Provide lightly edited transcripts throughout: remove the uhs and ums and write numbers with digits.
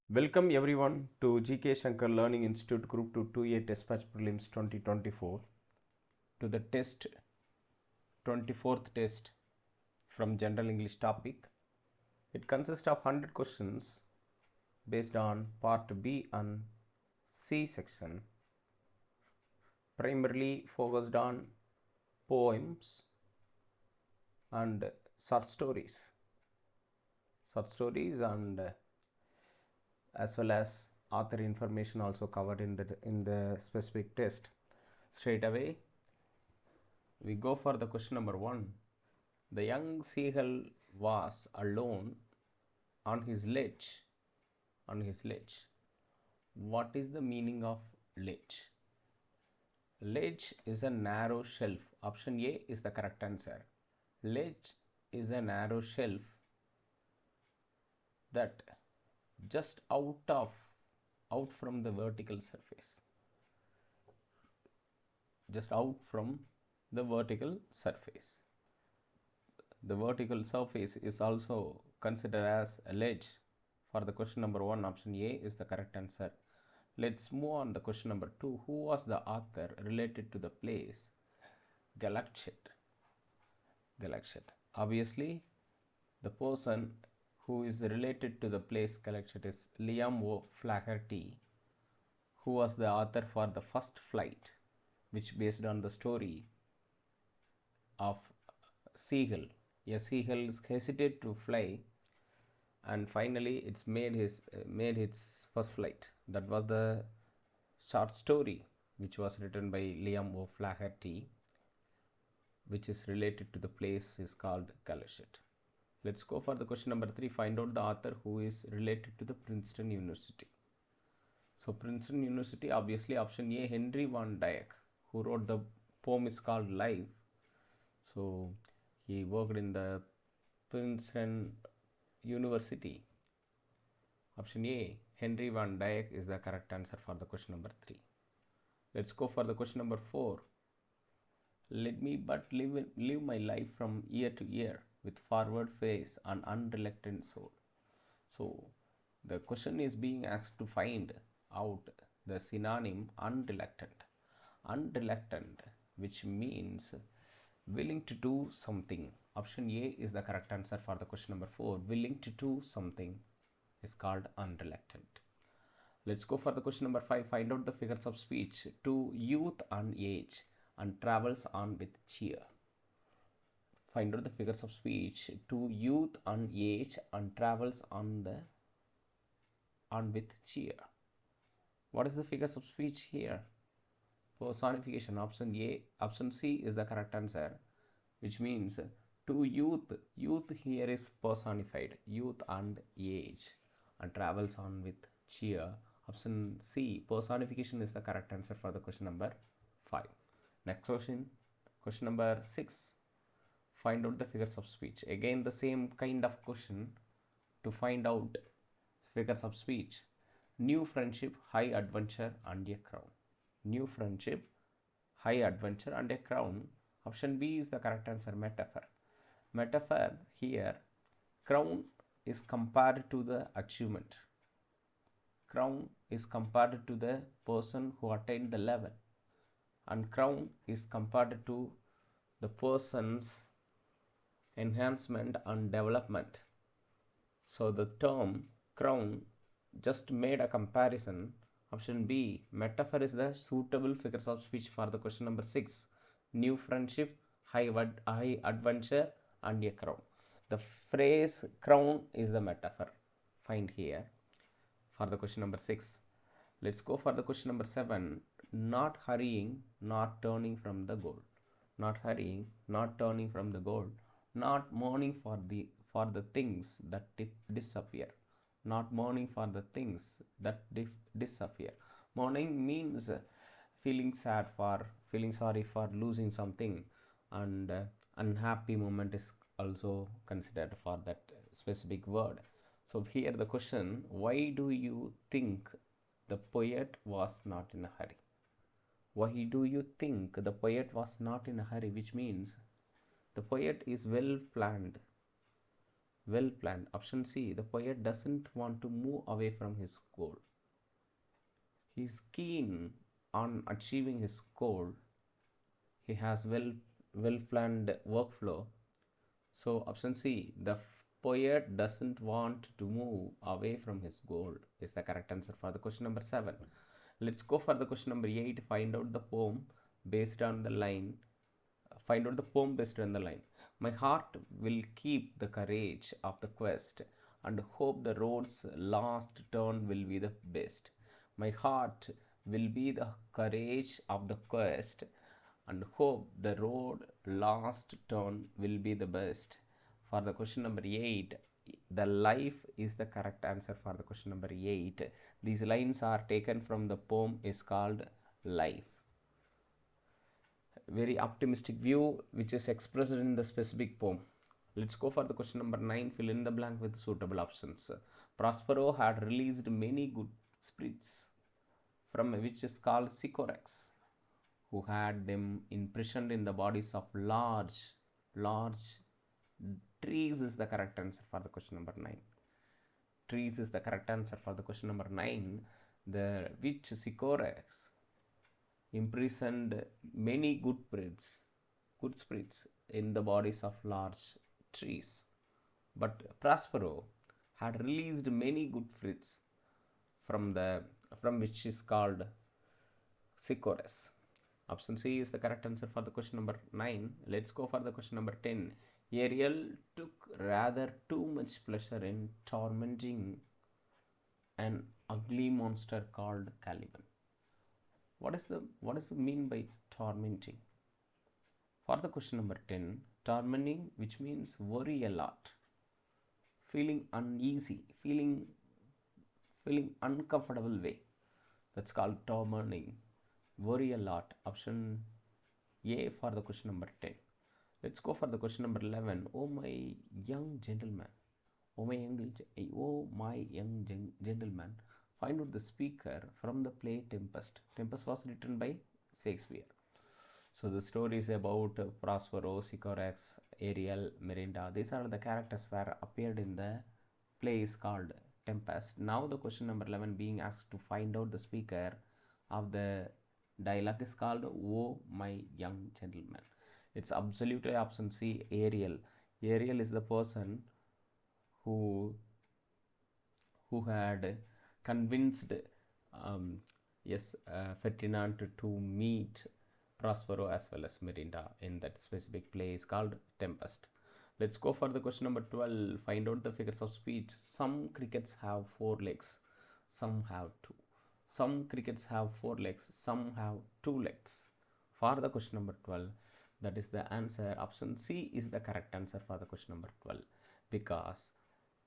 Welcome everyone to GK Shankar Learning Institute Group 2 2A Test Batch Prelims 2024 to the 24th test from General English topic. It consists of 100 questions based on Part B and C section, primarily focused on poems and short stories and as well as author information also covered in the specific test. Straight away we go for the question number 1. The young seagull was alone on his ledge. What is the meaning of ledge? Ledge is a narrow shelf. Option A is the correct answer. Ledge is a narrow shelf that just out from the vertical surface. Just out from the vertical surface. The vertical surface is also considered as a ledge. For the question number 1, option A is the correct answer. Let's move on the question number 2. Who was the author related to the place Galachet? Obviously, the person who is related to the place Galachet is Liam O'Flaherty, who was the author for the first flight, which based on the story of seagull. A seagull hesitated to fly, and finally it's made its first flight. That was the short story which was written by Liam O'Flaherty, which is related to the place is called Galachet. Let's go for the question number 3. Find out the author who is related to the Princeton University. So Princeton University, obviously option A, Henry van Dyke, who wrote the poem is called Life. So he worked in the Princeton University. Option A, Henry van Dyke is the correct answer for the question number 3. Let's go for the question number 4. Let me but live my life from year to year with forward face and unreluctant soul. So the question is being asked to find out the synonym unreluctant, which means willing to do something. Option A is the correct answer for the question number 4. Willing to do something is called unreluctant. Let's go for the question number 5. Find out the figures of speech. To youth and age and travels on with cheer. Find out the figures of speech. To youth and age and travels on with cheer. What is the figures of speech here? Personification. Option C is the correct answer, which means to youth. Youth here is personified. Youth and age and travels on with cheer. Option C, personification, is the correct answer for the question number 5. Next question number 6. Find out the figures of speech. Again the same kind of question to find out figures of speech. New friendship, high adventure and a crown. New friendship, high adventure and a crown. Option B is the correct answer. Metaphor here, crown is compared to the achievement. Crown is compared to the person who attained the level, and crown is compared to the person's enhancement and development. So the term crown just made a comparison. Option B, metaphor, is the suitable figures of speech for the question number 6. New friendship, high adventure and a crown. The phrase crown is the metaphor. Find here for the question number 6. Let's go for the question number 7. Not hurrying, not turning from the goal. Not hurrying, not turning from the goal. Not mourning for the things that disappear. Not mourning for the things that disappear. Mourning means feeling sorry for losing something, and unhappy moment is also considered for that specific word. So here the question, why do you think the poet was not in a hurry? Why do you think the poet was not in a hurry? Which means the poet is well planned, well planned. Option C, the poet doesn't want to move away from his goal. He's keen on achieving his goal. He has well planned workflow. So option C, the poet doesn't want to move away from his goal is the correct answer for the question number 7. Let's go for the question number 8. Find out the poem based on the line. Find out the poem based on the line. My heart will keep the courage of the quest and hope the road's last turn will be the best. My heart will be the courage of the quest and hope the road last turn will be the best. For the question number 8, the life is the correct answer for the question number 8. These lines are taken from the poem is called Life. Very optimistic view which is expressed in the specific poem. Let's go for the question number 9. Fill in the blank with suitable options. Prospero had released many good spirits from which is called Sycorax, who had them imprisoned in the bodies of large trees is the correct answer for the question number 9. Trees is the correct answer for the question number 9. The which Sycorax imprisoned many good spirits in the bodies of large trees. But Prospero had released many good spirits from which is called Sycorax. Option C is the correct answer for the question number 9. Let's go for the question number 10. Ariel took rather too much pleasure in tormenting an ugly monster called Caliban. What is the mean by tormenting? For the question number 10, tormenting, which means worry a lot, feeling uneasy, feeling uncomfortable way. That's called tormenting. Worry a lot. Option A for the question number 10. Let's go for the question number 11. Oh my young gentleman. Oh my young gentleman. Find out the speaker from the play Tempest. Tempest was written by Shakespeare. So the story is about Prospero, Sycorax, Ariel, Miranda. These are the characters were appeared in the play is called Tempest. Now the question number 11 being asked to find out the speaker of the dialogue is called Oh my young gentleman. It's absolutely option C, Ariel. Ariel is the person who had convinced Ferdinand to meet Prospero as well as Miranda in that specific play is called Tempest. Let's go for the question number 12. Find out the figures of speech. Some crickets have 4 legs, some have 2. Some crickets have 4 legs, some have 2 legs. For the question number 12, that is the answer. Option C is the correct answer for the question number 12, because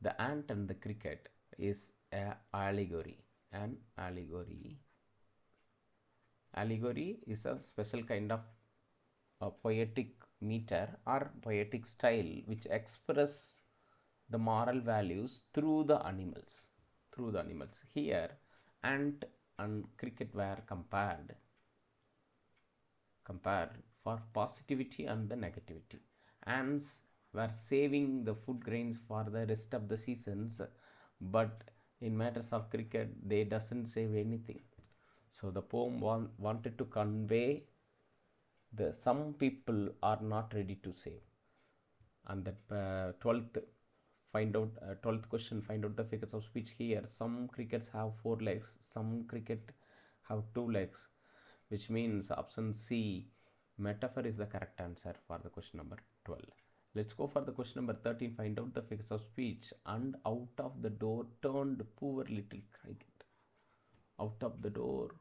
the ant and the cricket is an allegory. An allegory is a special kind of a poetic meter or poetic style which express the moral values through the animals. Here ant and cricket were compared for positivity and the negativity. Ants were saving the food grains for the rest of the seasons, but in matters of cricket they doesn't save anything. So the poem wanted to convey the some people are not ready to save. And that 12th question, find out the figures of speech. Here some crickets have 4 legs, some cricket have 2 legs, which means option C, metaphor, is the correct answer for the question number 12. Let's go for the question number 13. Find out the figures of speech. And out of the door turned poor little cricket. Out of the door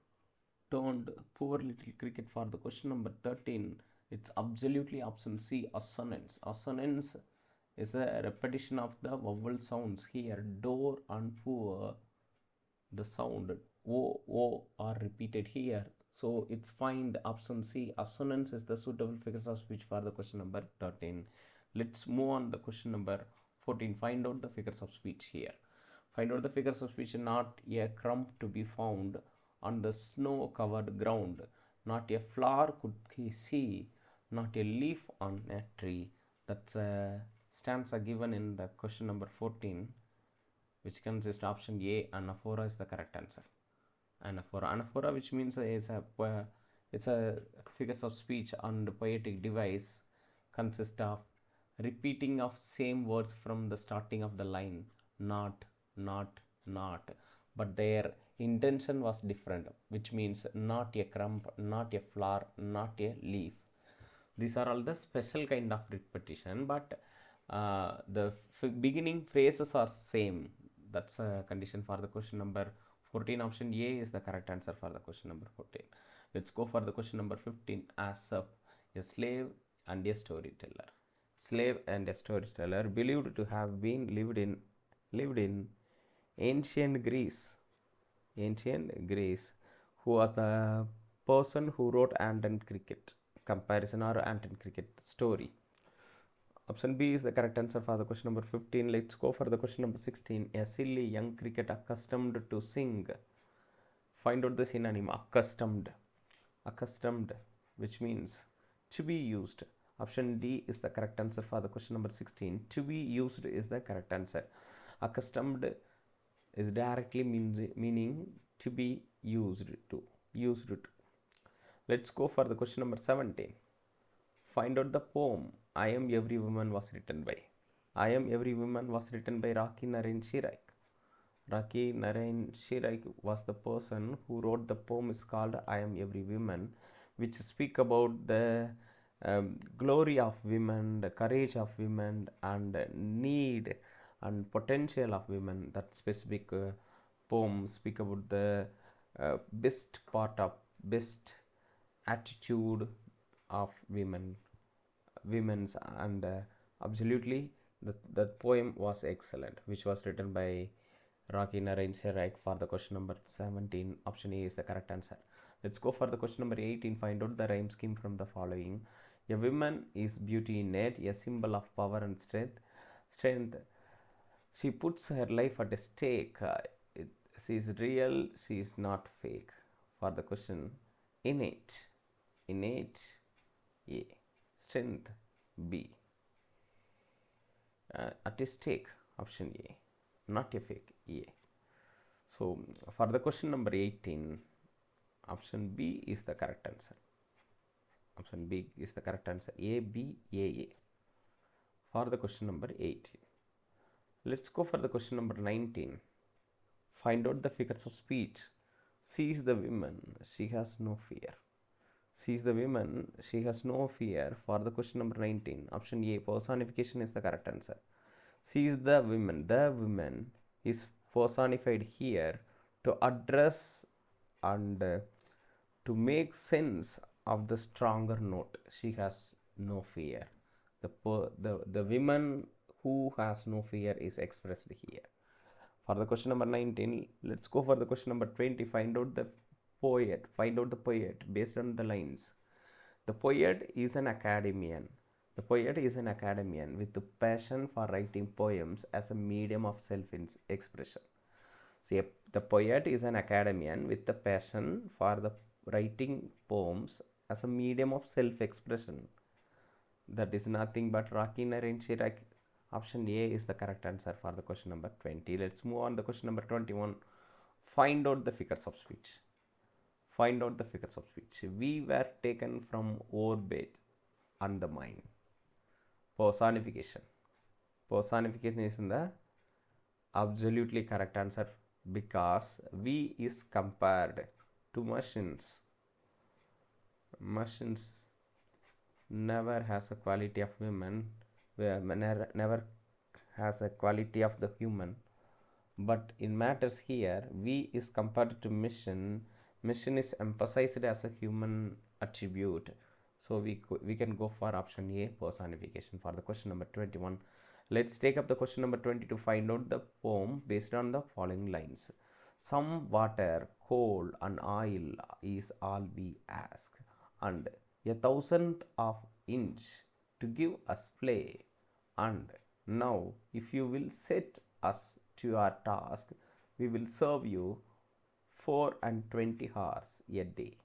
turned poor little cricket. For the question number 13, it's absolutely option C, assonance. Assonance is a repetition of the vowel sounds. Here door and poor, the sound o are repeated here, so it's find option C, assonance, is the suitable figures of speech for the question number 13. Let's move on the question number 14. Find out the figures of speech. Here find out the figures of speech. Not a crumb to be found on the snow covered ground, not a flower could he see, not a leaf on a tree. That's a stanza given in the question number 14, which consists option A, anaphora is the correct answer. Anaphora, which means it's a figures of speech and poetic device, consists of repeating of same words from the starting of the line, not, not, not, but their intention was different, which means not a crumb, not a flower, not a leaf. These are all the special kind of repetition, but the beginning phrases are same. That's a condition for the question number 14. Option A is the correct answer for the question number 14. Let's go for the question number 15. Aesop, a slave and a storyteller. Slave and a storyteller believed to have been lived in ancient Greece. Ancient Greece, who was the person who wrote Ant and Cricket comparison or Ant and Cricket story. Option B is the correct answer for the question number 15. Let's go for the question number 16. A silly young cricket accustomed to sing. Find out the synonym. Accustomed. Accustomed, which means to be used. Option D is the correct answer for the question number 16. To be used is the correct answer. Accustomed is directly meaning to be used to. Let's go for the question number 17. Find out the poem I Am Every Woman was written by. I Am Every Woman was written by Rakhi Narain Shirak. Rakhi Narain Shirak was the person who wrote the poem is called I Am Every Woman, which speak about the glory of women, the courage of women, and need and potential of women. That specific poem speak about the best part of best attitude of women's, and absolutely that poem was excellent, which was written by Rakhi Narain Shirak for the question number 17. Option A is the correct answer. Let's go for the question number 18. Find out the rhyme scheme from the following. A woman is beauty innate, a symbol of power and strength. She puts her life at stake. She is real, she is not fake. For the question, innate A, strength B, at stake option A, not a fake A. So for the question number 18, option B is the correct answer. Option B is the correct answer. A, B, A. For the question number 18. Let's go for the question number 19. Find out the figures of speech. She is the woman, she has no fear. She is the woman, she has no fear. For the question number 19, option A, personification is the correct answer. She is the woman. The woman is personified here to address and to make sense of the stronger note. She has no fear. The woman who has no fear is expressed here. For the question number 19, let's go for the question number 20. Find out the poet. Find out the poet based on the lines. The poet is an academician. The poet is an academician with the passion for writing poems as a medium of self-expression. So, the poet is an academician with the passion for the writing poems as a medium of self-expression. That is nothing but Rakhi Narain Shirak. Option A is the correct answer for the question number 20. Let's move on to the question number 21. Find out the figures of speech. Find out the figures of speech. We were taken from orbit and the mind. Personification. Personification is in the absolutely correct answer because we is compared to machines. Machines never has a quality of women, never has a quality of the human, but in matters here we is compared to mission is emphasized as a human attribute, so we can go for option A, personification, for the question number 21. Let's take up the question number 20 to find out the poem based on the following lines. Some water, coal and oil is all we ask, and 1/1000th of inch to give us play, and now if you will set us to our task, we will serve you 24 hours a day.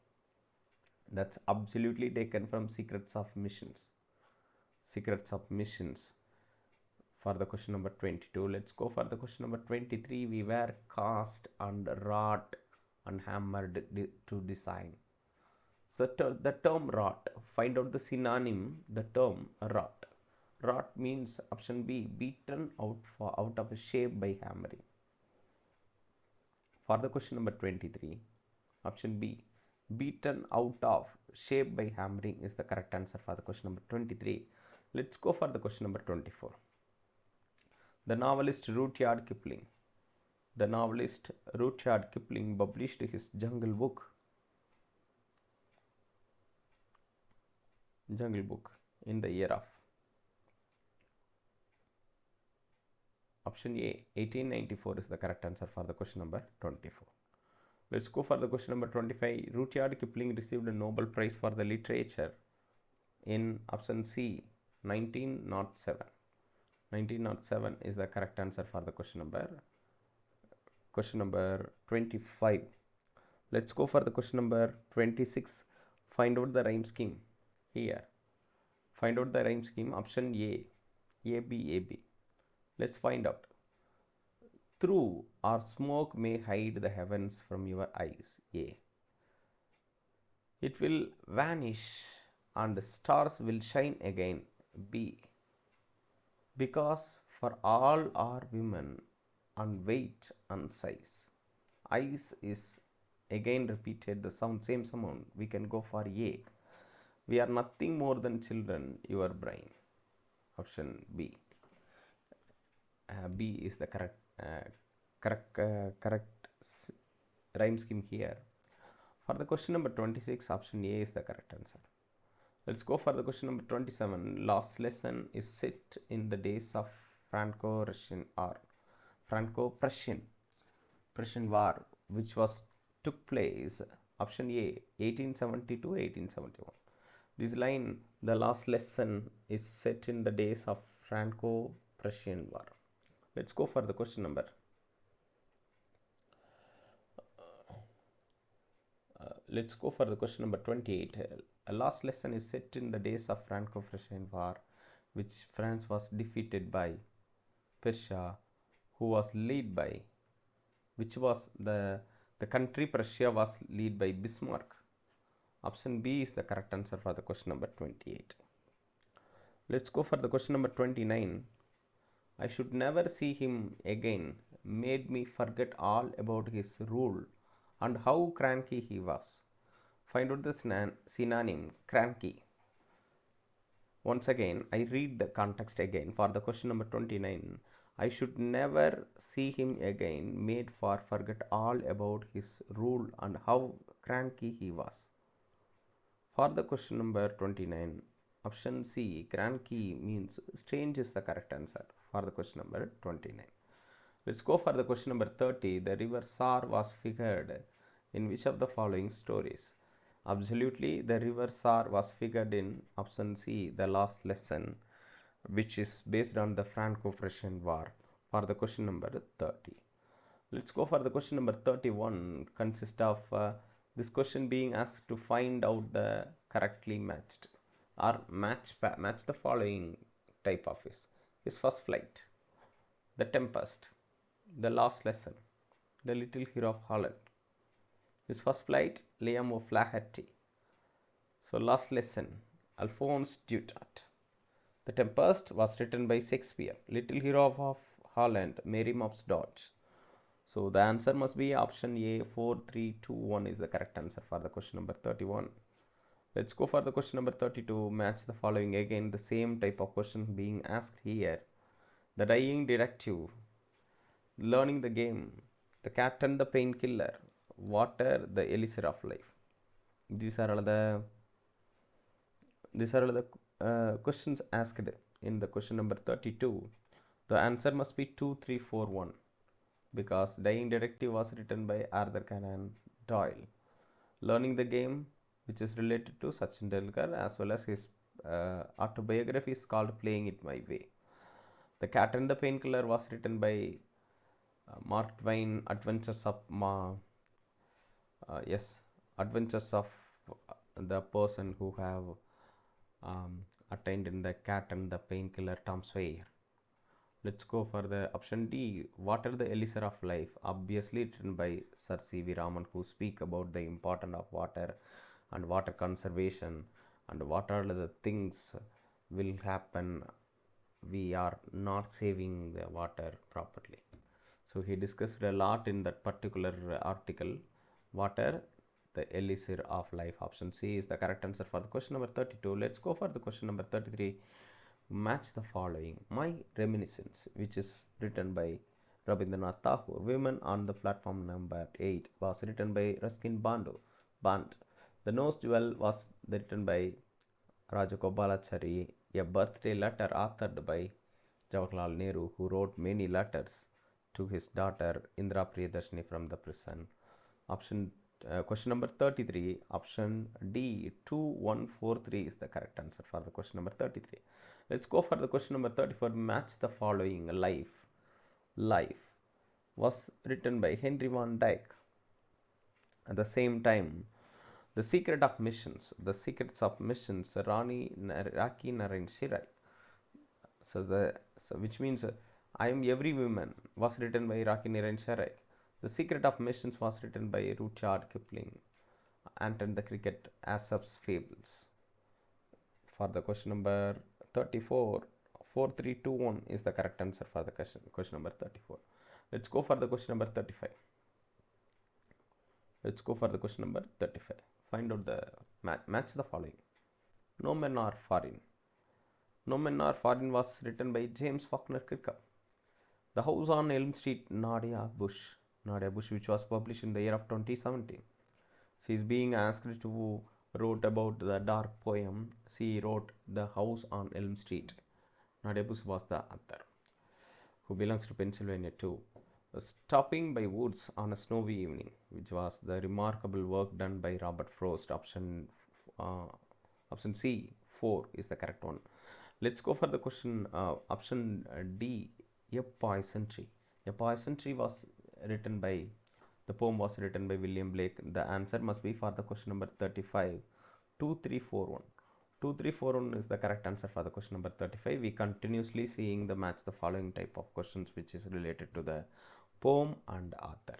That's absolutely taken from Secrets of Missions. Secrets of Missions. for the question number 22. Let's go for the question number 23. We were cast and wrought and hammered to design. So the term wrought, find out the synonym, the term wrought. Wrought means option B, beaten out of a shape by hammering. For the question number 23, option B, beaten out of shape by hammering is the correct answer for the question number 23. Let's go for the question number 24. The novelist Rudyard Kipling. The novelist Rudyard Kipling published his Jungle Book in the year of option A, 1894 is the correct answer for the question number 24. Let's go for the question number 25. Rudyard Kipling received a Nobel Prize for the literature in option C, 1907. 1907 is the correct answer for the question number 25. Let's go for the question number 26. Find out the rhyme scheme here. Find out the rhyme scheme. Option A, AB. Let's find out. Through or smoke may hide the heavens from your eyes. A. It will vanish and the stars will shine again. B. Because for all are women and weight and size. Eyes is again repeated the same sound. We can go for A. We are nothing more than children, your brain. Option B. B is the correct rhyme scheme here. For the question number 26, option A is the correct answer. Let's go for the question number 27. Last lesson is set in the days of Franco-Prussian War, which took place, option A, 1870 to 1871. This line, the last lesson is set in the days of Franco-Prussian War. Let's go for the question number. Let's go for the question number 28. A last lesson is set in the days of Franco-Prussian War, which France was defeated by Prussia, who was led by, which was the country Prussia was led by Bismarck. Option B is the correct answer for the question number 28. Let's go for the question number 29. I should never see him again made me forget all about his rule and how cranky he was. Find out the synonym, cranky. Once again, I read the context again for the question number 29. I should never see him again made for forget all about his rule and how cranky he was. For the question number 29, option C, cranky means strange is the correct answer for the question number 29. Let's go for the question number 30. The river Sar was figured in which of the following stories? Absolutely, the river Sar was figured in option C, the last lesson, which is based on the Franco-Prussian War, for the question number 30. Let's go for the question number 31. Consists of this question being asked to find out the correctly matched or match the following type of is first flight, the tempest, the last lesson, the little hero of Holland. His first flight, Liam O'Flaherty. So last lesson, Alphonse Daudet. The Tempest was written by Shakespeare. Little hero of Holland, Mary Mops Dodge. So the answer must be option A, 4, 3, 2, 1 is the correct answer for the question number 31. Let's go for the question number 32. Match the following. Again, the same type of question being asked here. The Dying Detective, Learning the Game, The Cat and the Painkiller, Water, The Elixir of Life. These are all the questions asked in the question number 32. The answer must be 2, 3, 4, 1 because Dying Detective was written by Arthur Conan Doyle. Learning the Game, which is related to Sachin Tendulkar, as well as his autobiography is called Playing It My Way. The Cat and the Painkiller was written by Mark Twain, Adventures of the person who have attained in the Cat and the Painkiller, Tom Sawyer. Let's go for the option D. Water, the elixir of life. Obviously written by Sir C.V. Raman, who speak about the importance of water and water conservation and what are the things will happen we are not saving the water properly. So he discussed a lot in that particular article. Water, the elixir of life. Option C is the correct answer for the question number 32. Let's go for the question number 33. Match the following. My Reminiscence, which is written by Rabindranath Tagore. Women on the Platform number 8 was written by Ruskin Band. The Nose Jewel was written by Rajagopalachari. A birthday letter authored by Jawaharlal Nehru, who wrote many letters to his daughter Indira Priyadarshini from the prison. Question number 33, option D, 2143 is the correct answer for the question number 33. Let's go for the question number 34. Match the following. Life was written by Henry Van Dyke. At the same time, The Secrets of Missions, Raki Narayan Shirai. Which means I Am Every Woman was written by Raki Narayan Shirai. The Secret of Missions was written by Rudyard Kipling. Anton the Cricket, Aesop's Fables. For the question number 34, 4321 is the correct answer for the question number 34. Let's go for the question number 35. Find out the match the following. No Men Are Foreign. No Men Are Foreign was written by James Faulkner Kirkup. The House on Elm Street, Nadia Bush, which was published in the year of 2017. She is being asked to wrote about the dark poem. She wrote The House on Elm Street. Nadia Bush was the author, who belongs to Pennsylvania too. Stopping by Woods on a Snowy Evening, which was the remarkable work done by Robert Frost. Option C, 4 is the correct one. Let's go for the question. Option D, A Poison Tree. A Poison Tree was written by, the poem was written by William Blake. The answer must be for the question number 35, 2341. 2341 is the correct answer for the question number 35. We continuously seeing the match the following type of questions which is related to the poem and author.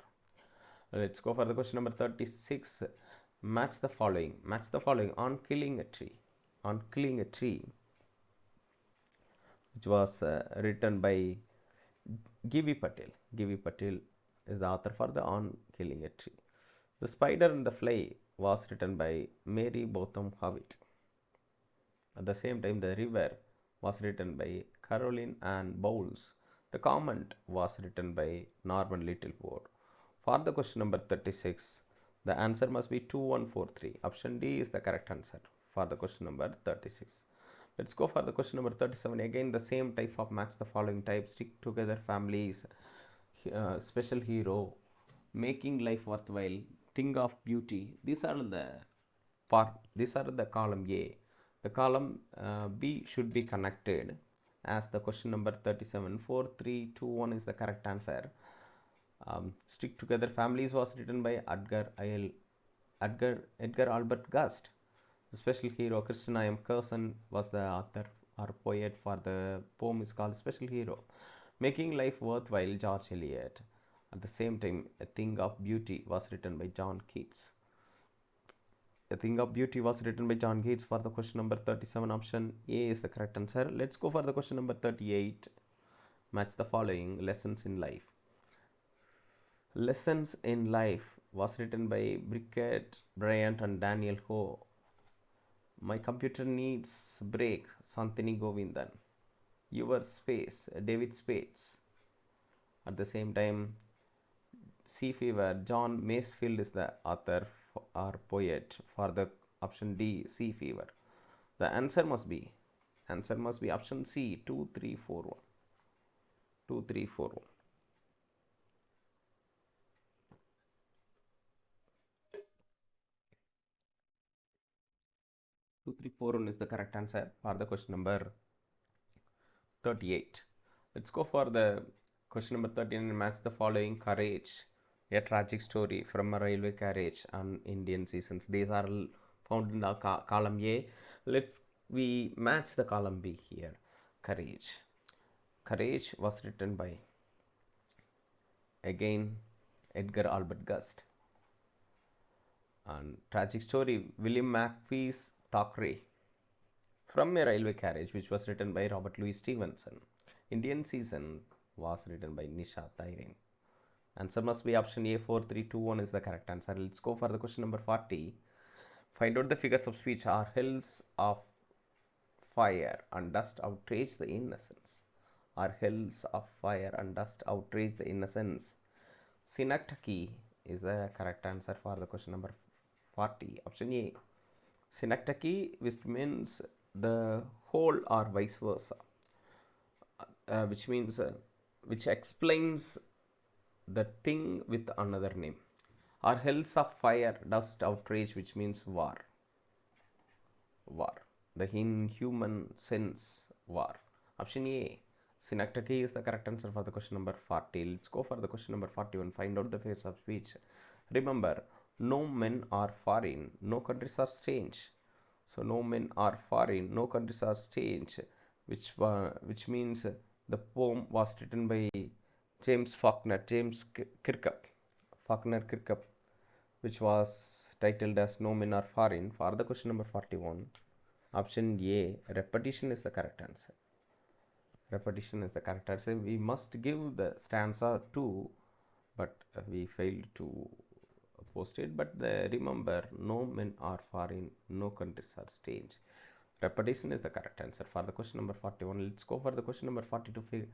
Let's go for the question number 36. Match the following. On Killing a Tree, which was written by G.V. Patel. G.V. Patel is the author for the On Killing a Tree. The Spider and the Fly was written by Mary Botham Howitt. At the same time, The River was written by Caroline Ann Bowles. The Comment was written by Norman Littlewood. For the question number 36, the answer must be 2143. Option D is the correct answer for the question number 36. Let's go for the question number 37. Again, the same type of match the following type. Stick together families, special hero, making life worthwhile, thing of beauty. These are the column A. The column B should be connected as the question number 37. 4, 3, 2, 1 is the correct answer. Stick Together Families was written by Edgar Albert Gust. The special hero Christina M. Curson was the author or poet for the poem is called Special Hero. Making Life Worthwhile, George Eliot. At the same time, A Thing of Beauty was written by John Keats. A Thing of Beauty was written by John Keats. For the question number 37, option A is the correct answer. Let's go for the question number 38. Match the following. Lessons in Life. Lessons in Life was written by Brickett Bryant and Daniel Ho. My Computer Needs Break, Santini Govindan. Your Space, David Spades. At the same time, Sea Fever, John Masefield is the author or poet for the option D, Sea Fever. The answer must be option C, 2341. 2341. 2341 is the correct answer for the question number 38. Let's go for the question number 39 and match the following. Courage, a tragic story from a railway carriage on Indian seasons. These are found in the column A. We match the column B here. Courage. Courage was written by, again, Edgar Albert Gust. And tragic story, William Makepeace Thackeray. From a Railway Carriage, which was written by Robert Louis Stevenson. Indian Season was written by Nisha Thaireen. Answer must be option A. 4, 3, 2, 1 is the correct answer. Let's go for the question number 40. Find out the figures of speech. Are hills of fire and dust outrage the innocence? Are hills of fire and dust outrage the innocence? Synecdoche is the correct answer for the question number 40. Option A. Synecdoche, which means the whole or vice versa, which explains the thing with another name. Are hills of fire, dust, outrage, which means war. The inhuman sense, war. Option A. Synecdoche is the correct answer for the question number 40. Let's go for the question number 41. Find out the figures of speech. Remember, no men are foreign, no countries are strange. So no men are foreign, no countries are strange, which means the poem was written by James Kirkup, which was titled as No Men Are Foreign. For the question number 41, option A, repetition is the correct answer. Repetition is the correct answer. We must give the stanza 2, but we failed to post it. But remember, no men are foreign, no countries are strange. Repetition is the correct answer for the question number 41. Let's go for the question number 42.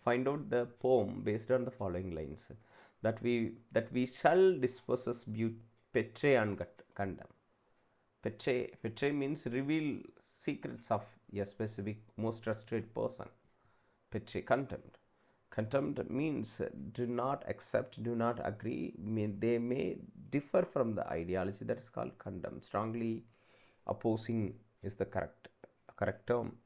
Find out the poem based on the following lines. That we shall dispossess betray and condemn. Betray means reveal secrets of a specific most trusted person. Betray. Contempt means do not accept, do not agree. They may differ from the ideology. That is called condemn. Strongly opposing is the correct term.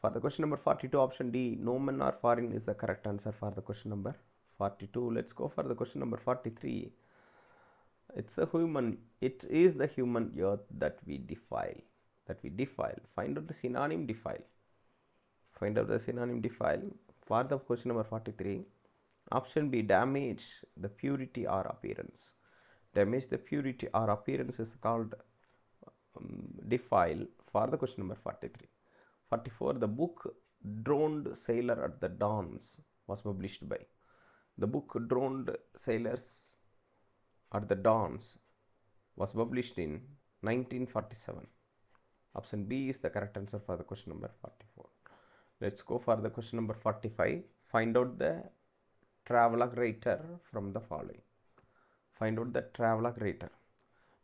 For the question number 42, option D, no men are foreign is the correct answer for the question number 42. Let's go for the question number 43. It is the human earth that we defile. Find out the synonym defile. For the question number 43, option B, damage the purity or appearance. Damage the purity or appearance is called defile for the question number 43. 44, the book Drowned Sailor at the Dawns was published by. The book Drowned Sailors at the Dawns was published in 1947. Option B is the correct answer for the question number 44. Let's go for the question number 45. Find out the travelogue writer from the following. Find out the travelogue writer.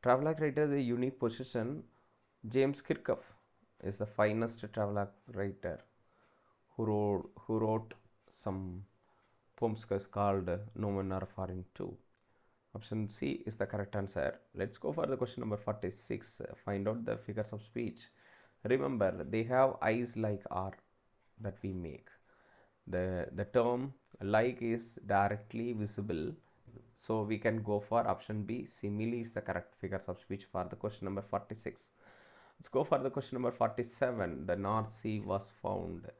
Travelogue writer is a unique possession. James Kirkup is the finest travelogue writer who wrote some poems called No Men Are Foreign Too. Option C is the correct answer. Let's go for the question number 46. Find out the figures of speech. Remember, they have eyes like R that we make. The term like is directly visible, so we can go for option B. Simile is the correct figures of speech for the question number 46. Let's go for the question number 47. The North Sea was found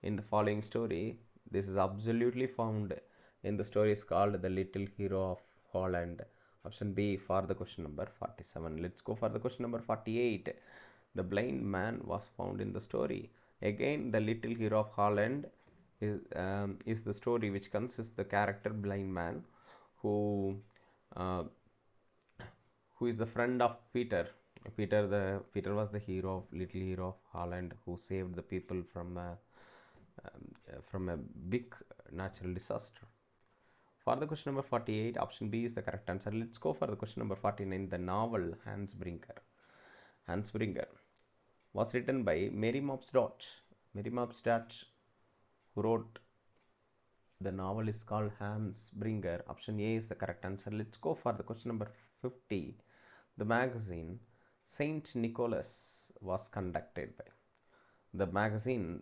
in the following story. This is absolutely found in the story is called The Little Hero of Holland. Option B for the question number 47. Let's go for the question number 48. The blind man was found in the story. Again, The Little Hero of Holland is the story which consists the character blind man who is the friend of Peter. Peter was the little hero of Holland who saved the people from a big natural disaster. For the question number 48, option B is the correct answer. Let's go for the question number 49. The novel Hans Brinker was written by Mary Mopsdott. Mary Mopsdott, who wrote the novel, is called Hans Brinker. Option A is the correct answer. Let's go for the question number 50. The magazine Saint Nicholas was conducted by. The magazine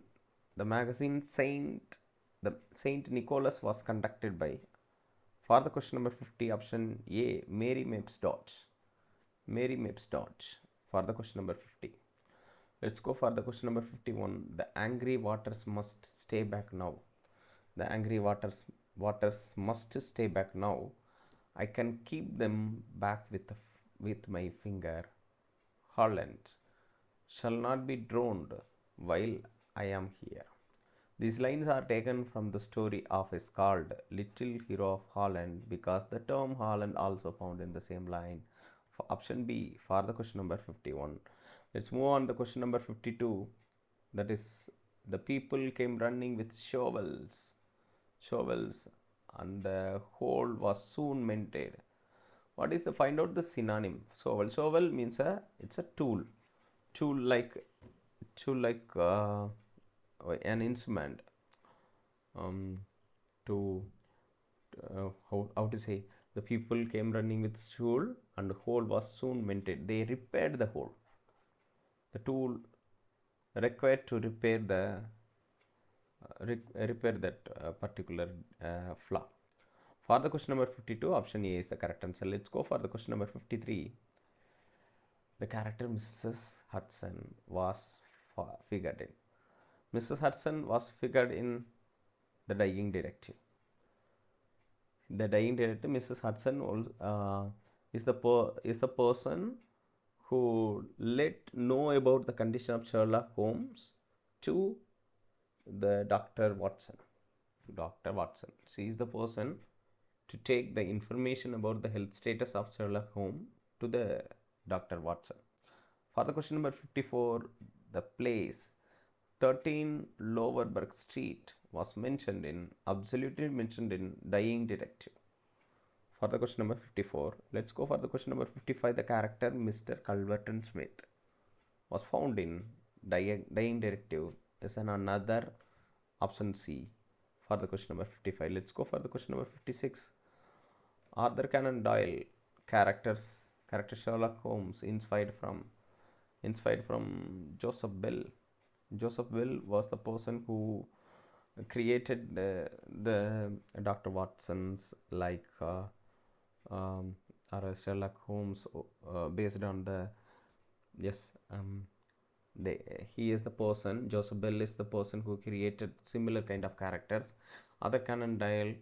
Saint Nicholas was conducted by. For the question number 50, option A, Mary Mopsdott. For the question number 50. Let's go for the question number 51. The angry waters must stay back now. The angry waters must stay back now. I can keep them back with my finger. Holland shall not be drowned while I am here. These lines are taken from the story of a scald, Little Hero of Holland, because the term Holland also found in the same line. For option B for the question number 51. Let's move on to question number 52. That is, the people came running with shovels, and the hole was soon mended. What is the find out the synonym? Shovel means it's a tool like an instrument, to how to say, the people came running with stool and the hole was soon mended. They repaired the hole. The tool required to repair that particular flaw. For the question number 52, option A is the correct answer. Let's go for the question number 53. The character Mrs. Hudson was figured in. Mrs. Hudson was figured in The Dying Detective. The Dying Detective, Mrs. Hudson is the person who let know about the condition of Sherlock Holmes to the Dr. Watson. She is the person to take the information about the health status of Sherlock Holmes to the Dr. Watson. For the question number 54, the place 13 Lowerberg Street was absolutely mentioned in Dying Detective. For the question number 54, let's go for the question number 55. The character Mr. Culverton Smith was found in Dying Detective is another option C. For the question number 55, let's go for the question number 56. Arthur Conan Doyle character Sherlock Holmes inspired from Joseph Bell. Joseph Bell was the person who created the Dr. Watson's or Sherlock Holmes based on the he is the person, Joseph Bell is the person who created similar kind of characters. Arthur Conan Doyle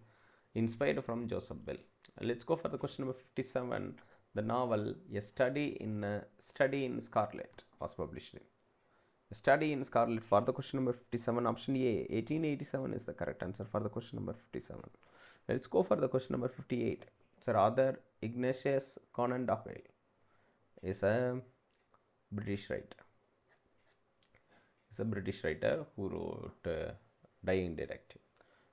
inspired from Joseph Bell. Let's go for the question number 57. The novel A Study in Scarlet was published in. A Study in Scarlet. For the question number 57, option A 1887 is the correct answer for the question number 57. Let's go for the question number 58. Sir Arthur Ignatius Conan Doyle is a British writer. Who wrote Dying Detective.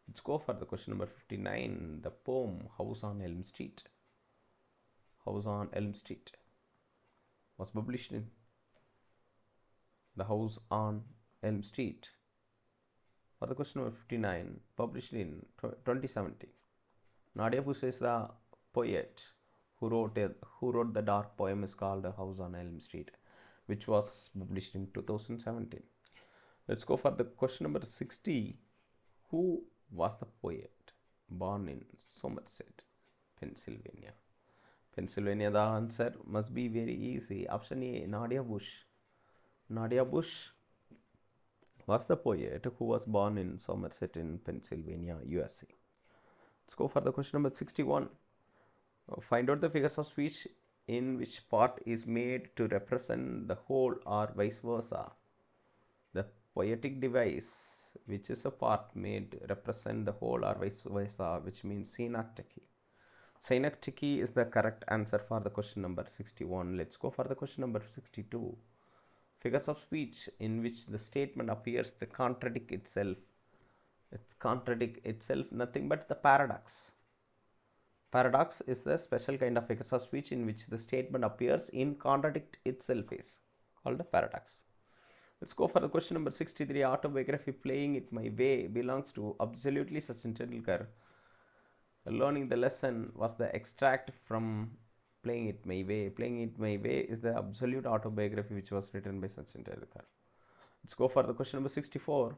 Let's go for the question number 59. The poem House on Elm Street was published in. The House on Elm Street. For the question number 59, published in 2017. Nadia Bush is the poet who wrote the dark poem is called House on Elm Street, which was published in 2017. Let's go for the question number 60. Who was the poet born in Somerset, Pennsylvania? The answer must be very easy. Option A, Nadia Bush. Nadia Bush was the poet who was born in Somerset in Pennsylvania, USA. Let's go for the question number 61. Find out the figures of speech in which part is made to represent the whole or vice versa. The poetic device, which is a part made to represent the whole or vice versa, which means synecdoche. Synecdoche is the correct answer for the question number 61. Let's go for the question number 62. Figures of speech in which the statement appears to contradict itself. It's contradict itself, nothing but the paradox. Paradox is the special kind of figures of speech in which the statement appears in contradict itself is called a paradox. Let's go for the question number 63. Autobiography Playing It My Way belongs to absolutely Sachin Tendulkar. Learning the lesson was the extract from Playing It My Way. Playing It My Way is the absolute autobiography which was written by Sachin Tendulkar. Let's go for the question number 64.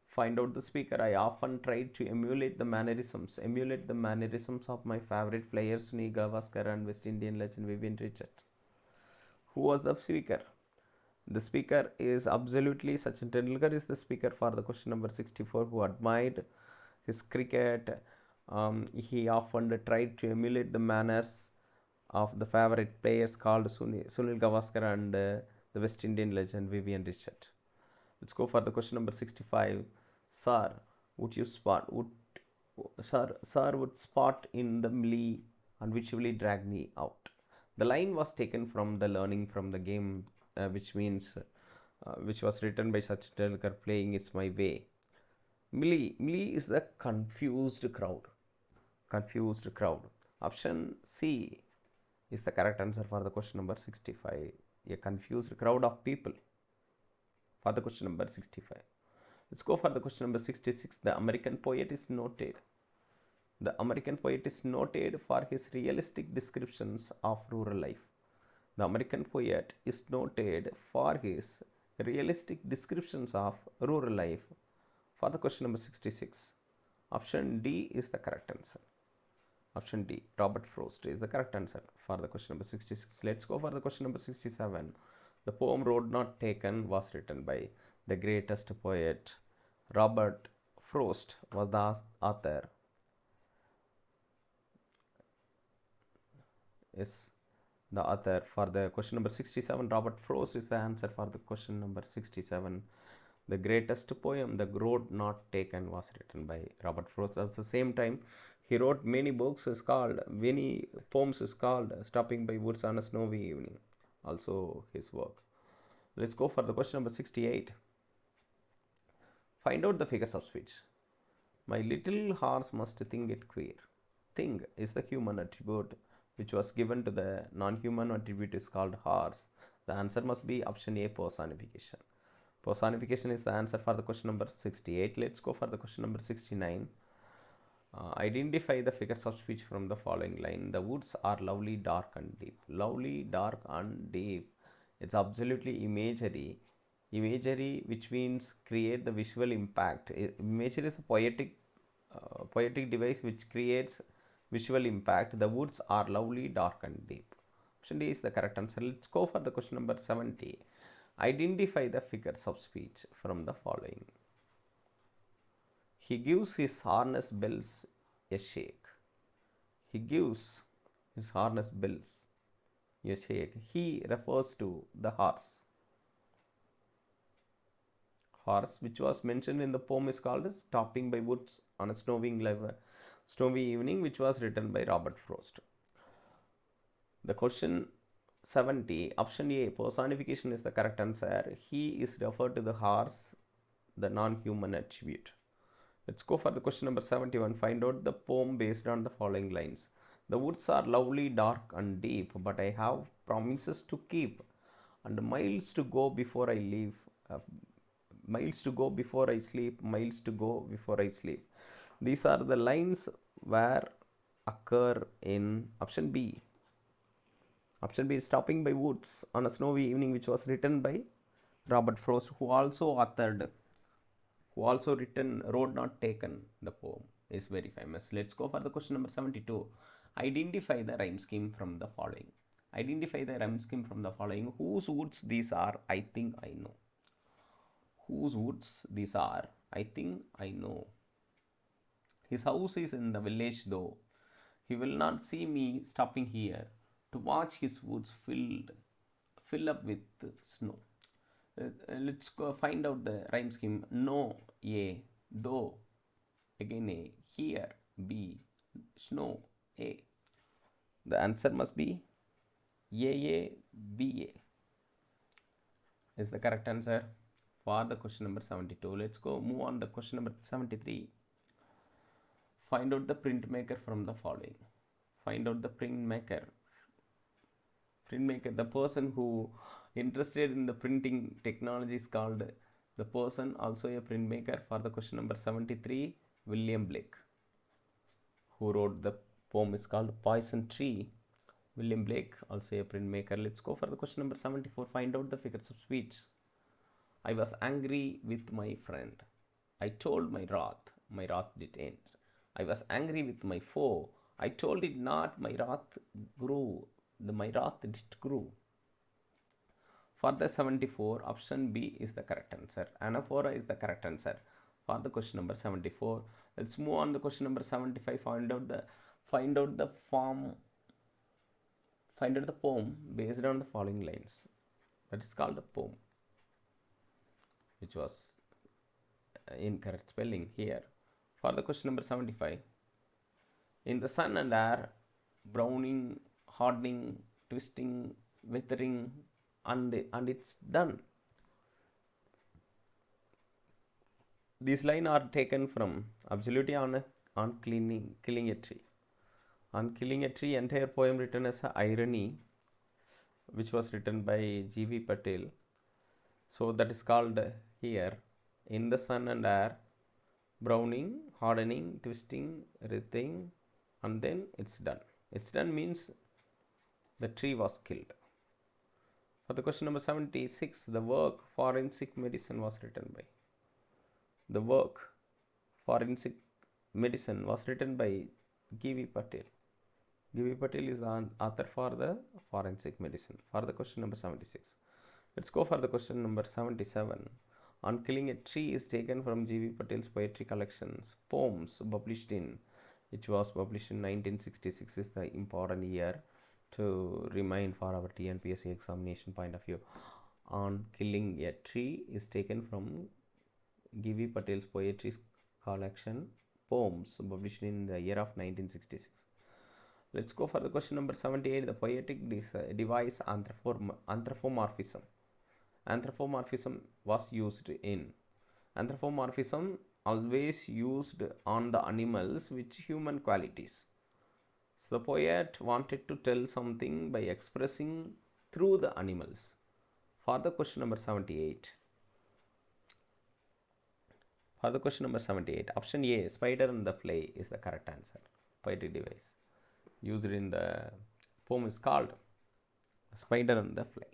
Find out the speaker. I often tried to emulate the mannerisms of my favorite players Sunil Gavaskar and West Indian legend Vivian Richards. Who was the speaker? The speaker is absolutely Sachin Tendulkar is the speaker for the question number 64, who admired his cricket. He often tried to emulate the manners of the favorite players called Sunil Gavaskar and the West Indian legend Vivian Richard. Let's go for the question number 65. Sir, would you spot would sir would spot in the melee and which will drag me out? The line was taken from the learning from the game, which means which was written by Sachin Tendulkar playing It's My Way. Melee is the confused crowd. Confused crowd. Option C is the correct answer for the question number 65. A confused crowd of people for the question number 65. Let's go for the question number 66. The American poet is noted. The American poet is noted for his realistic descriptions of rural life. The American poet is noted for his realistic descriptions of rural life for the question number 66. Option D is the correct answer. Option D, Robert Frost, is the correct answer for the question number 66. Let's go for the question number 67. The poem Road Not Taken was written by the greatest poet. Robert Frost was the author. Is the author for the question number 67. Robert Frost is the answer for the question number 67. The greatest poem, The Road Not Taken, was written by Robert Frost. At the same time, he wrote many poems is called Stopping by Woods on a Snowy Evening. Also his work. Let's go for the question number 68. Find out the figures of speech. My little horse must think it queer. Think is the human attribute which was given to the non-human attribute is called horse. The answer must be option A, personification. Personification is the answer for the question number 68. Let's go for the question number 69. Identify the figures of speech from the following line. The woods are lovely, dark and deep. Lovely, dark and deep. It's absolutely imagery. Imagery, which means create the visual impact. Imagery is a poetic device which creates visual impact. The woods are lovely, dark and deep. Option D is the correct answer. Let's go for the question number 70. Identify the figures of speech from the following. He gives his harness bells a shake. He gives his harness bells a shake. He refers to the horse. Horse, which was mentioned in the poem, is called Stopping by Woods on a Snowy Evening, which was written by Robert Frost. The question 70, option A, personification, is the correct answer. He is referred to the horse, the non-human attribute. Let's go for the question number 71. Find out the poem based on the following lines. The woods are lovely, dark and deep, but I have promises to keep, and miles to go before I leave. Miles to go before I sleep, miles to go before I sleep. These are the lines where occur in option B. Option B is Stopping by Woods on a Snowy Evening, which was written by Robert Frost, who also written Road Not Taken. The poem is very famous. Let's go for the question number 72. Identify the rhyme scheme from the following. Identify the rhyme scheme from the following. Whose woods these are, I think I know. Whose woods these are, I think I know. His house is in the village though. He will not see me stopping here to watch his woods fill up with snow. Let's go find out the rhyme scheme. No, A, though, again A, here, B, snow, A. The answer must be A, B, A is the correct answer for the question number 72. Let's go move on the question number 73. Find out the printmaker from the following. Find out the printmaker. The person who interested in the printing technology is called the person, also a printmaker for the question number 73, William Blake, who wrote the poem is called Poison Tree. William Blake, also a printmaker. Let's go for the question number 74. Find out the figures of speech. I was angry with my friend. I told my wrath did end. I was angry with my foe. I told it not, my wrath grew. My wrath did grow. For the 74, option B is the correct answer. Anaphora is the correct answer for the question number 74. Let's move on to question number 75. Find out the poem based on the following lines. That is called a poem, which was incorrect spelling here. For the question number 75, in the sun and air, browning, hardening, twisting, withering, and it's done. These lines are taken from Absolutely on Killing a Tree. On Killing a Tree, entire poem written as an irony, which was written by G.V. Patel. So that is called here, in the sun and air, browning, hardening, twisting, writhing, and then it's done. It's done means the tree was killed. For the question number 76, the work Forensic Medicine was written by. The work Forensic Medicine was written by G.V. Patel. G.V. Patel is the author for the Forensic Medicine. For the question number 76. Let's go for the question number 77. On Killing a Tree is taken from G.V. Patel's poetry collections, poems published in, which was published in 1966 is the important year to remind for our TNPSC examination point of view. On Killing a Tree is taken from G.V. Patel's poetry collection, poems published in the year of 1966. Let's go for the question number 78. The Poetic device anthropomorphism. Anthropomorphism was used in. Anthropomorphism always used on the animals with human qualities. So the poet wanted to tell something by expressing through the animals. For the question number 78. For the question number 78, option A, spider and the fly is the correct answer. Poetic device used in the poem is called Spider and the Fly.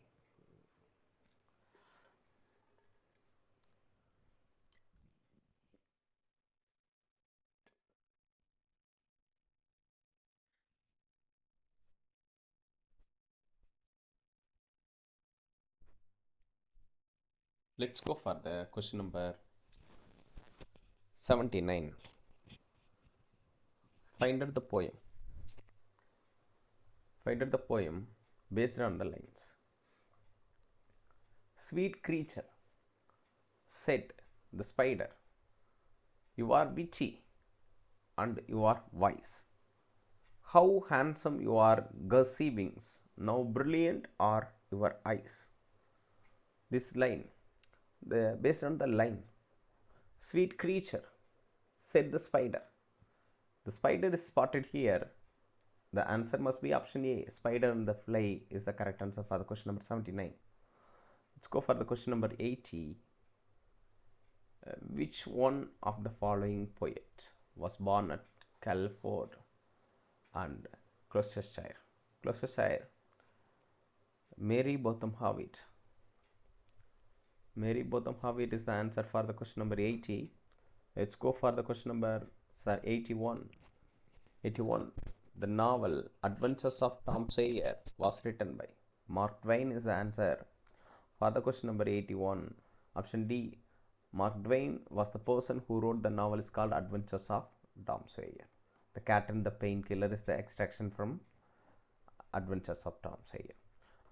Let's go for the question number 79. Find out the poem. Find out the poem based on the lines. Sweet creature, said the spider, you are witty and you are wise. How handsome you are, gauzy wings, now brilliant are your eyes. This line, based on the line, sweet creature, said the spider. The spider is spotted here. The answer must be option A, spider and the fly is the correct answer for the question number 79. Let's go for the question number 80. Which one of the following poet was born at Calford and Gloucestershire? Gloucestershire. Mary Botham Hawitt. Mary Botham Hawitt is the answer for the question number 80. Let's go for the question number 81. 81. The novel Adventures of Tom Sawyer was written by. Mark Twain is the answer for the question number 81. Option D. Mark Twain was the person who wrote the novel is called Adventures of Tom Sawyer. The Cat and the Painkiller is the extraction from Adventures of Tom Sawyer.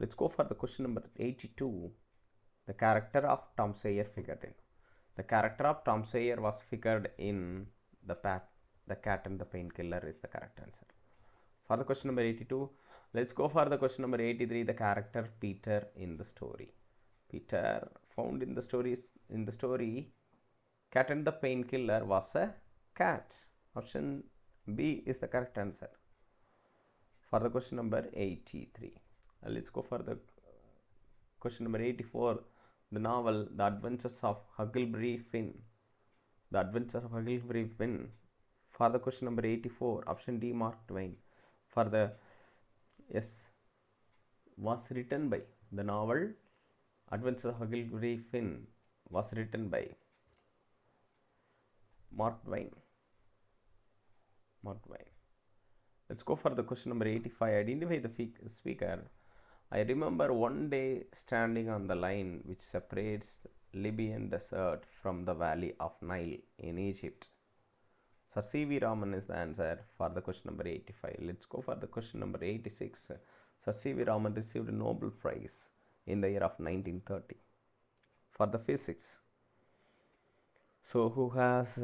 Let's go for the question number 82. The character of Tom Sawyer figured in. The character of Tom Sawyer was figured in the Cat and the Painkiller is the correct answer. For the question number 82, let's go for the question number 83. The character Peter in the story. Peter found in the story Cat and the Painkiller was a cat. Option B is the correct answer for the question number 83. Let's go for the question number 84. The novel The Adventures of Huckleberry Finn. The Adventures of Huckleberry Finn. For the question number 84, option D, Mark Twain. For the was written by. The novel Adventures of Huckleberry Finn was written by Mark Twain. Mark Twain. Let's go for the question number 85. Identify the speaker I remember one day standing on the line which separates Libyan desert from the valley of Nile in Egypt. Sir C.V. Raman is the answer for the question number 85. Let's go for the question number 86. Sir C.V. Raman received a Nobel Prize in the year of 1930 for the physics. So who has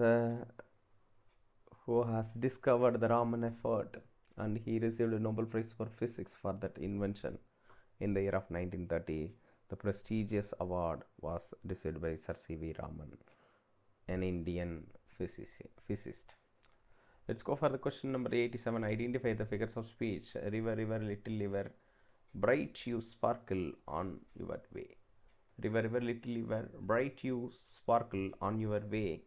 discovered the Raman effort, and he received a Nobel Prize for physics for that invention in the year of 1930. The prestigious award was received by Sir C.V. Raman, an Indian physicist. Let's go for the question number 87. Identify the figures of speech. River, river, little river, bright you sparkle on your way. River, river, little river, bright you sparkle on your way.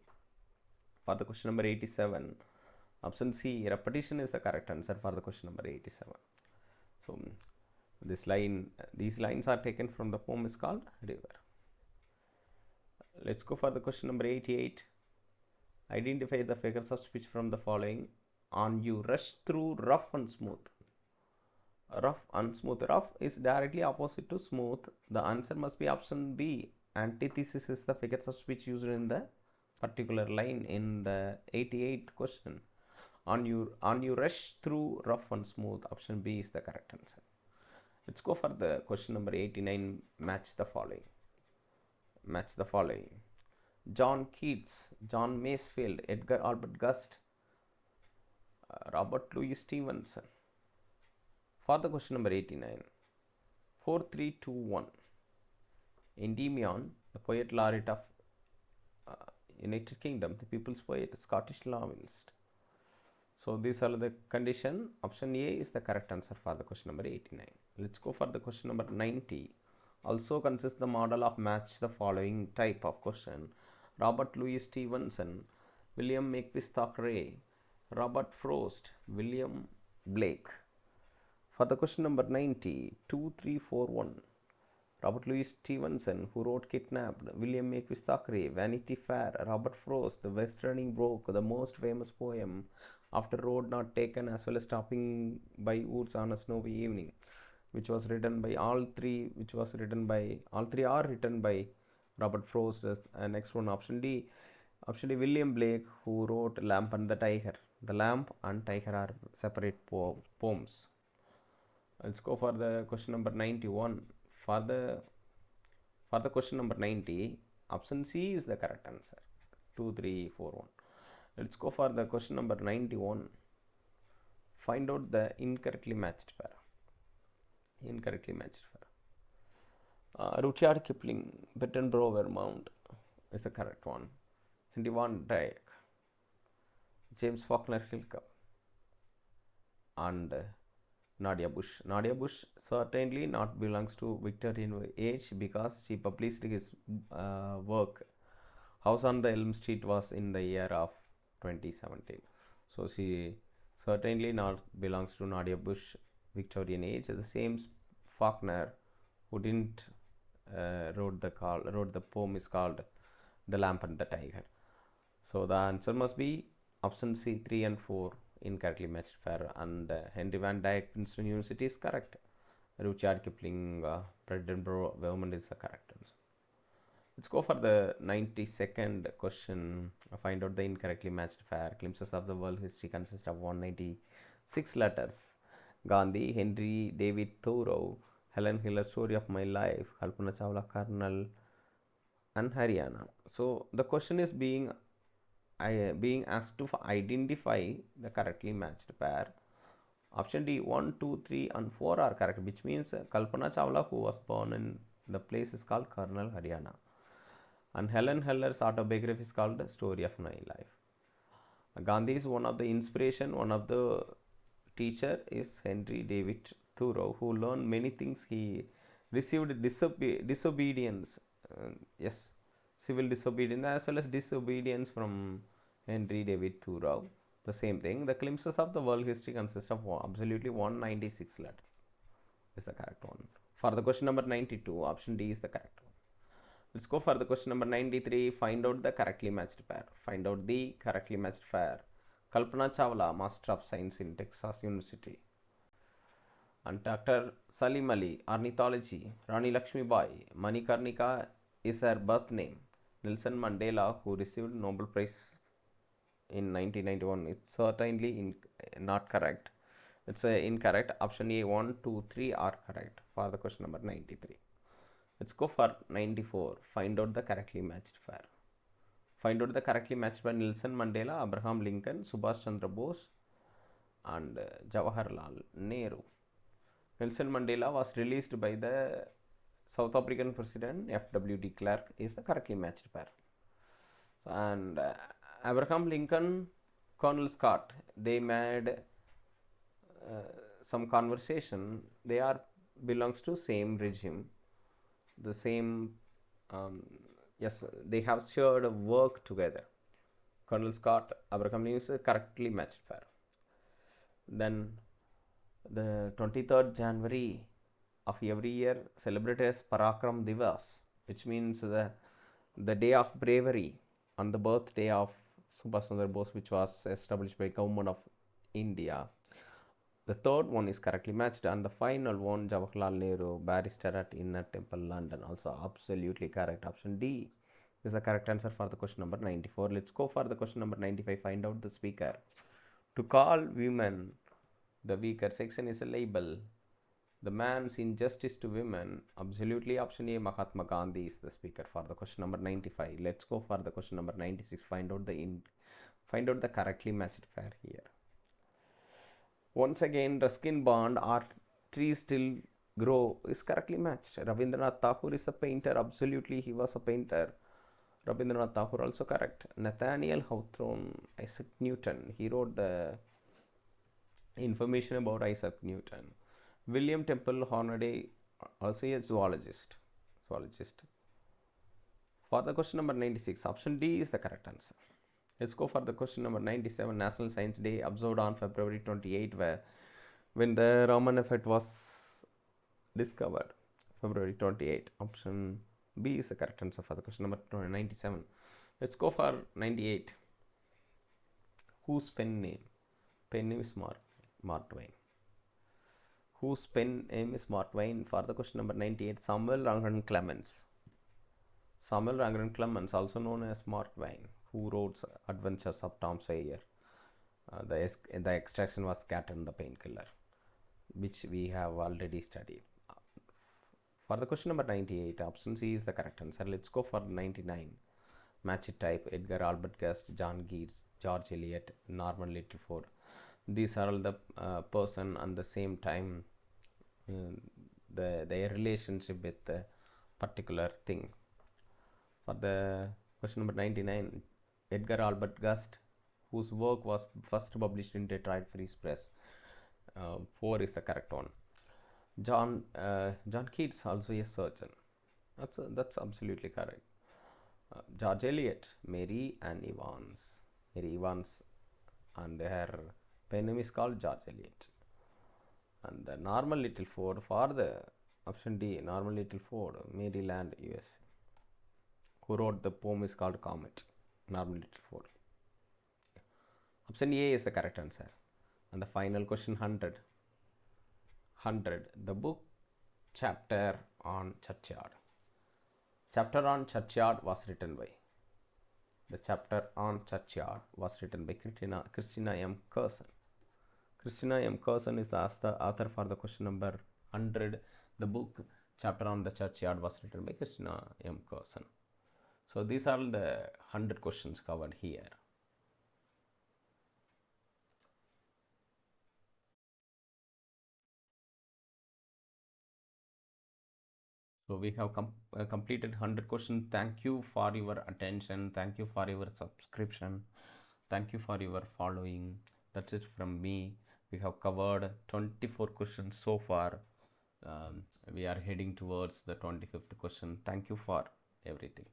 For the question number 87, option C, repetition is the correct answer for the question number 87. So these lines are taken from the poem is called River. Let's go for the question number 88. Identify the figures of speech from the following. On you rush through rough and smooth. Rough and smooth. Rough is directly opposite to smooth. The answer must be option B. Antithesis is the figures of speech used in the particular line in the 88th question. On you rush through rough and smooth. Option B is the correct answer. Let's go for the question number 89. Match the following. Match the following. John Keats, John Masefield, Edgar Albert Gust, Robert Louis Stevenson. For the question number 89. 4321. Endymion, the poet laureate of United Kingdom, the people's poet, Scottish novelist. So these are the condition. Option A is the correct answer for the question number 89. Let's go for the question number 90. Also consists the model of match the following type of question. Robert Louis Stevenson, William Makepeace Thackeray, Robert Frost, William Blake. For the question number 90, 2341. Robert Louis Stevenson, who wrote Kidnapped, William Makepeace Thackeray, Vanity Fair, Robert Frost, The West Running Brook, the most famous poem, After Road Not Taken, as well as Stopping by Woods on a Snowy Evening, which was written by all three are written by Robert Frost. And next one, option D, William Blake, who wrote Lamp and the Tiger. The Lamp and Tiger are separate poems. Let's go for the question number 91. For the question number 90, option C is the correct answer. 2341. Let's go for the question number 91. Find out the incorrectly matched pair. Rudyard Kipling, Bettenborough Vermont is the correct one. Henry Van Dyke, James Faulkner Hillcup, and Nadia Bush. Nadia Bush certainly not belongs to Victorian age because she published his work House on the Elm Street was in the year of 2017. So she certainly not belongs to Nadia Bush Victorian age. The same Faulkner, who didn't wrote the poem is called The Lamp and the Tiger. So the answer must be option C, 3 and 4 incorrectly matched pair, and Henry Van Dyke, Princeton University is correct. Rudyard Kipling, Edinburgh Vermont is the correct answer. Let's go for the 92nd question. Find out the incorrectly matched pair. Glimpses of the world history consist of 196 letters. Gandhi, Henry David Thoreau, Helen Keller, Story of My Life, Kalpana Chawla, Colonel, and Haryana. So the question is being asked to identify the correctly matched pair. Option D, 1, 2, 3 and 4 are correct, which means Kalpana Chawla, who was born in the place is called Colonel, Haryana, and Helen Keller's autobiography is called Story of My Life. Gandhi is one of the inspiration. One of the teacher is Henry David Thoreau, who learned many things. He received disobedience, civil disobedience as well as disobedience from Henry David Thoreau. The same thing. The glimpses of the world history consist of absolutely 196 letters. Is the correct one. For the question number 92, option D is the correct one. Let's go for the question number 93. Find out the correctly matched pair. Find out the correctly matched pair. Kalpana Chawla, Master of Science in Texas University. And Dr. Salim Ali, Ornithology. Rani Lakshmi Bai, Manikarnika is her birth name. Nelson Mandela, who received Nobel Prize in 1991, it's certainly not correct. It's incorrect. Option A, 1, 2, 3 are correct for the question number 93. Let's go for 94. Find out the correctly matched pair. Find out the correctly matched by Nelson Mandela, Abraham Lincoln, Subhash Chandra Bose, and Jawaharlal Nehru. Nelson Mandela was released by the South African President F.W. de Klerk is the correctly matched pair. And Abraham Lincoln, Colonel Scott, they made some conversation. They are belongs to same regime, the same. Yes, they have shared work together. Colonel Scott, Abraham Lincoln is a correctly matched pair. Then the 23rd January of every year celebrated as Parakram Divas, which means the day of bravery on the birthday of Subhash Chandra Bose, which was established by Government of India. The third one is correctly matched, and the final one, Jawaharlal Nehru, barrister at Inner Temple, London, also absolutely correct. Option D is the correct answer for the question number 94. Let's go for the question number 95. Find out the speaker. To call women the weaker section is a label. The man's injustice to women, absolutely option A, Mahatma Gandhi is the speaker for the question number 95. Let's go for the question number 96. Find out the correctly matched pair here. Once again, Ruskin Bond, Our Trees Still Grow is correctly matched. Rabindranath Tagore is a painter. Absolutely, he was a painter. Rabindranath Tagore also correct. Nathaniel Hawthorne, Isaac Newton, he wrote the information about Isaac Newton. William Temple Hornaday, also a zoologist. For the question number 96, option D is the correct answer. Let's go for the question number 97. National Science Day observed on February 28, when the Raman effect was discovered. February 28. Option B is the correct answer for the question number 97. Let's go for 98. Whose pen name? Pen name is Mark Twain. Whose pen name is Mark Twain? For the question number 98, Samuel Langhorne Clemens. Samuel Langhorne Clemens, also known as Mark Twain, who wrote Adventures of Tom Sawyer. The extraction was cat and the painkiller, which we have already studied. For the question number 98, option C is the correct answer. Let's go for 99. Match it type: Edgar Albert Guest, John Keats, George Eliot, Norman Littleford. These are all the person and the same time their relationship with the particular thing. For the question number 99, Edgar Albert Guest, whose work was first published in Detroit Free Press. 4 is the correct one. John Keats, also a surgeon. That's absolutely correct. George Eliot, Mary Evans, and her pen name is called George Eliot. And the Norman Littleford, for the option D, Norman Littleford, Maryland, USA, who wrote the poem is called Comet. Norman Littleford. Option A is the correct answer. And the final question, 100. The book Chapter on Churchyard. Chapter on Churchyard was written by. The chapter on Churchyard was written by Christina M. Curson. Christina M. Curson is the author for the question number 100. The book Chapter on the Churchyard was written by Christina M. Curson. So these are the 100 questions covered here. So we have completed 100 questions. Thank you for your attention. Thank you for your subscription. Thank you for your following. That's it from me. We have covered 24 questions so far. We are heading towards the 25th question. Thank you for everything.